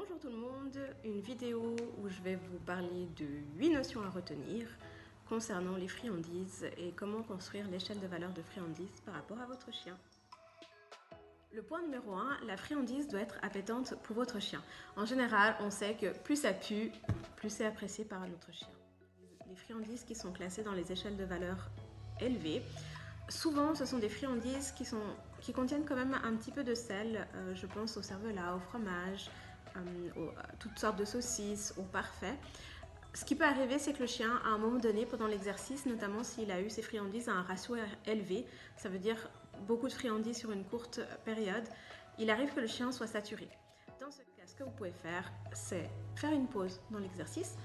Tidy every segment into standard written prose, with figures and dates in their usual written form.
Bonjour tout le monde, une vidéo où je vais vous parler de 8 notions à retenir concernant les friandises et comment construire l'échelle de valeur de friandises par rapport à votre chien. Le point numéro 1, la friandise doit être appétante pour votre chien. En général, on sait que plus ça pue, plus c'est apprécié par notre chien. Les friandises qui sont classées dans les échelles de valeur élevées, souvent ce sont des friandises qui contiennent quand même un petit peu de sel. Je pense au cervelas, au fromage, à toutes sortes de saucisses, au parfait. Ce qui peut arriver, c'est que le chien, à un moment donné, pendant l'exercice, notamment s'il a eu ses friandises à un ratio élevé, ça veut dire beaucoup de friandises sur une courte période, il arrive que le chien soit saturé. Dans ce cas, ce que vous pouvez faire, c'est faire une pause dans l'exercice,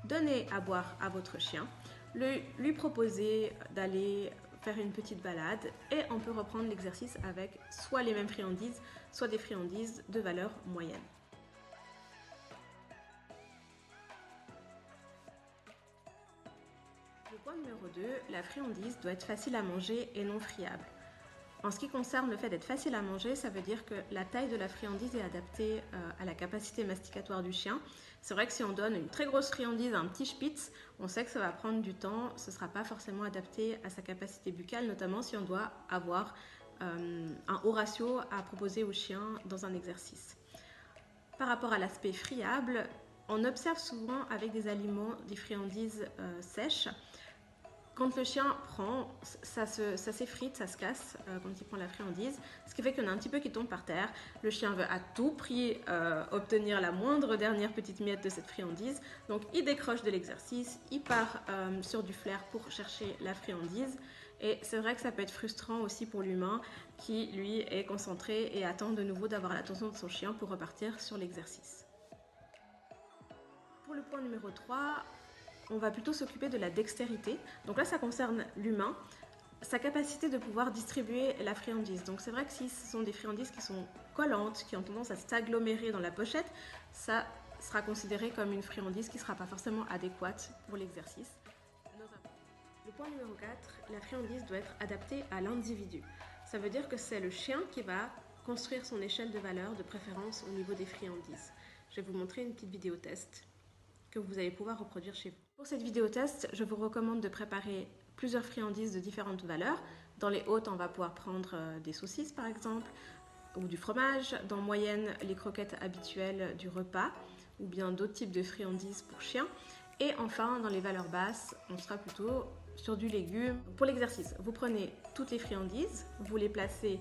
donner à boire à votre chien, lui proposer d'aller faire une petite balade et on peut reprendre l'exercice avec soit les mêmes friandises, soit des friandises de valeur moyenne. Le point numéro 2, la friandise doit être facile à manger et non friable. En ce qui concerne le fait d'être facile à manger, ça veut dire que la taille de la friandise est adaptée à la capacité masticatoire du chien. C'est vrai que si on donne une très grosse friandise à un petit spitz, on sait que ça va prendre du temps, ce ne sera pas forcément adapté à sa capacité buccale, notamment si on doit avoir un haut ratio à proposer au chien dans un exercice. Par rapport à l'aspect friable, on observe souvent avec des aliments des friandises sèches. Quand le chien prend, ça s'effrite, ça se casse quand il prend la friandise, ce qui fait qu'il y en a un petit peu qui tombe par terre. Le chien veut à tout prix obtenir la moindre dernière petite miette de cette friandise, donc il décroche de l'exercice, il part sur du flair pour chercher la friandise, et c'est vrai que ça peut être frustrant aussi pour l'humain qui lui est concentré et attend de nouveau d'avoir l'attention de son chien pour repartir sur l'exercice. Pour le point numéro 3, on va plutôt s'occuper de la dextérité. Donc là, ça concerne l'humain, sa capacité de pouvoir distribuer la friandise. Donc c'est vrai que si ce sont des friandises qui sont collantes, qui ont tendance à s'agglomérer dans la pochette, ça sera considéré comme une friandise qui ne sera pas forcément adéquate pour l'exercice. Le point numéro 4, la friandise doit être adaptée à l'individu. Ça veut dire que c'est le chien qui va construire son échelle de valeur, de préférence au niveau des friandises. Je vais vous montrer une petite vidéo test que vous allez pouvoir reproduire chez vous. Pour cette vidéo test, je vous recommande de préparer plusieurs friandises de différentes valeurs. Dans les hautes, on va pouvoir prendre des saucisses par exemple, ou du fromage. Dans moyenne, les croquettes habituelles du repas, ou bien d'autres types de friandises pour chiens. Et enfin, dans les valeurs basses, on sera plutôt sur du légume. Pour l'exercice, vous prenez toutes les friandises, vous les placez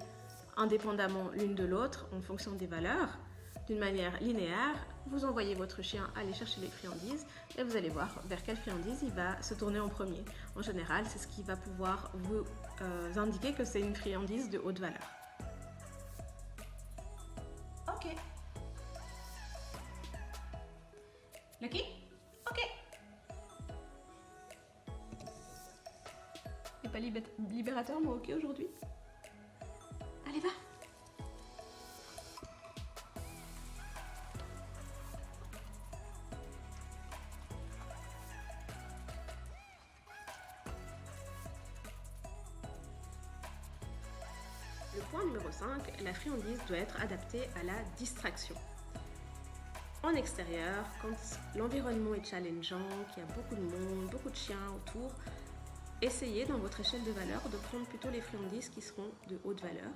indépendamment l'une de l'autre en fonction des valeurs. D'une manière linéaire, vous envoyez votre chien aller chercher les friandises et vous allez voir vers quelle friandise il va se tourner en premier. En général, c'est ce qui va pouvoir vous indiquer que c'est une friandise de haute valeur. Ok. Lucky? Ok. Et pas libérateur, moi, ok aujourd'hui? Allez, va. Le point numéro 5, la friandise doit être adaptée à la distraction. En extérieur, quand l'environnement est challengeant, qu'il y a beaucoup de monde, beaucoup de chiens autour, essayez dans votre échelle de valeur de prendre plutôt les friandises qui seront de haute valeur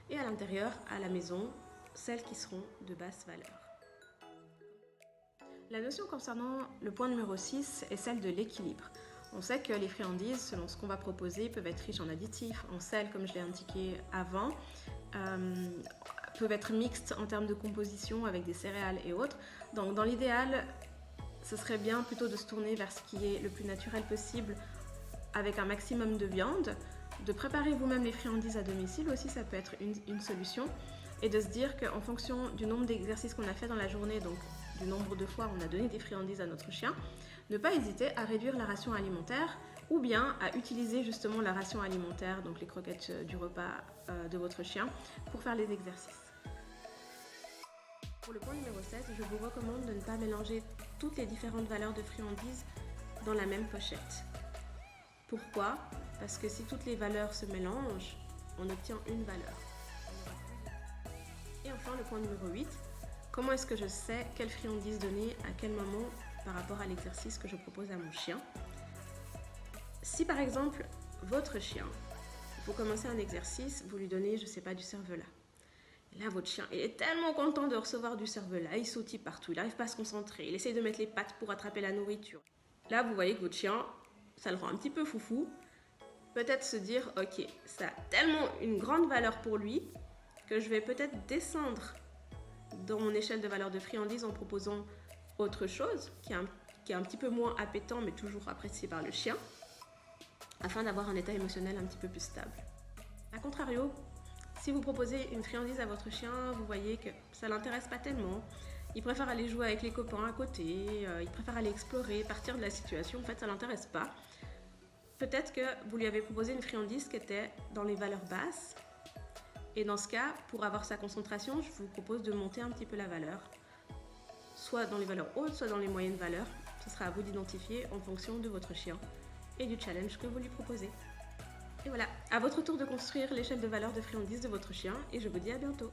et à l'intérieur, à la maison, celles qui seront de basse valeur. La notion concernant le point numéro 6 est celle de l'équilibre. On sait que les friandises, selon ce qu'on va proposer, peuvent être riches en additifs, en sel, comme je l'ai indiqué avant, peuvent être mixtes en termes de composition avec des céréales et autres. Donc dans l'idéal, ce serait bien plutôt de se tourner vers ce qui est le plus naturel possible avec un maximum de viande, de préparer vous-même les friandises à domicile aussi, ça peut être une solution, et de se dire qu'en fonction du nombre d'exercices qu'on a fait dans la journée, donc du nombre de fois on a donné des friandises à notre chien, ne pas hésiter à réduire la ration alimentaire ou bien à utiliser justement la ration alimentaire, donc les croquettes du repas de votre chien, pour faire les exercices. Pour le point numéro 7, je vous recommande de ne pas mélanger toutes les différentes valeurs de friandises dans la même pochette. Pourquoi? Parce que si toutes les valeurs se mélangent, on obtient une valeur. Et enfin, le point numéro 8, comment est-ce que je sais quelle friandise donner à quel moment par rapport à l'exercice que je propose à mon chien? Si par exemple, votre chien, vous commencez un exercice, vous lui donnez, je sais pas, du cervelas. Là, votre chien, il est tellement content de recevoir du cervelas, il sautille partout, il n'arrive pas à se concentrer, il essaye de mettre les pattes pour attraper la nourriture. Là, vous voyez que votre chien, ça le rend un petit peu foufou. Peut-être se dire, ok, ça a tellement une grande valeur pour lui que je vais peut-être descendre dans mon échelle de valeur de friandise en proposant autre chose qui est un petit peu moins appétant mais toujours apprécié par le chien, afin d'avoir un état émotionnel un petit peu plus stable. A contrario, si vous proposez une friandise à votre chien, vous voyez que ça ne l'intéresse pas tellement, il préfère aller jouer avec les copains à côté, il préfère aller explorer, partir de la situation, en fait ça ne l'intéresse pas. Peut-être que vous lui avez proposé une friandise qui était dans les valeurs basses, et dans ce cas, pour avoir sa concentration, je vous propose de monter un petit peu la valeur, soit dans les valeurs hautes, soit dans les moyennes valeurs. Ce sera à vous d'identifier en fonction de votre chien et du challenge que vous lui proposez. Et voilà, à votre tour de construire l'échelle de valeur de friandise de votre chien et je vous dis à bientôt.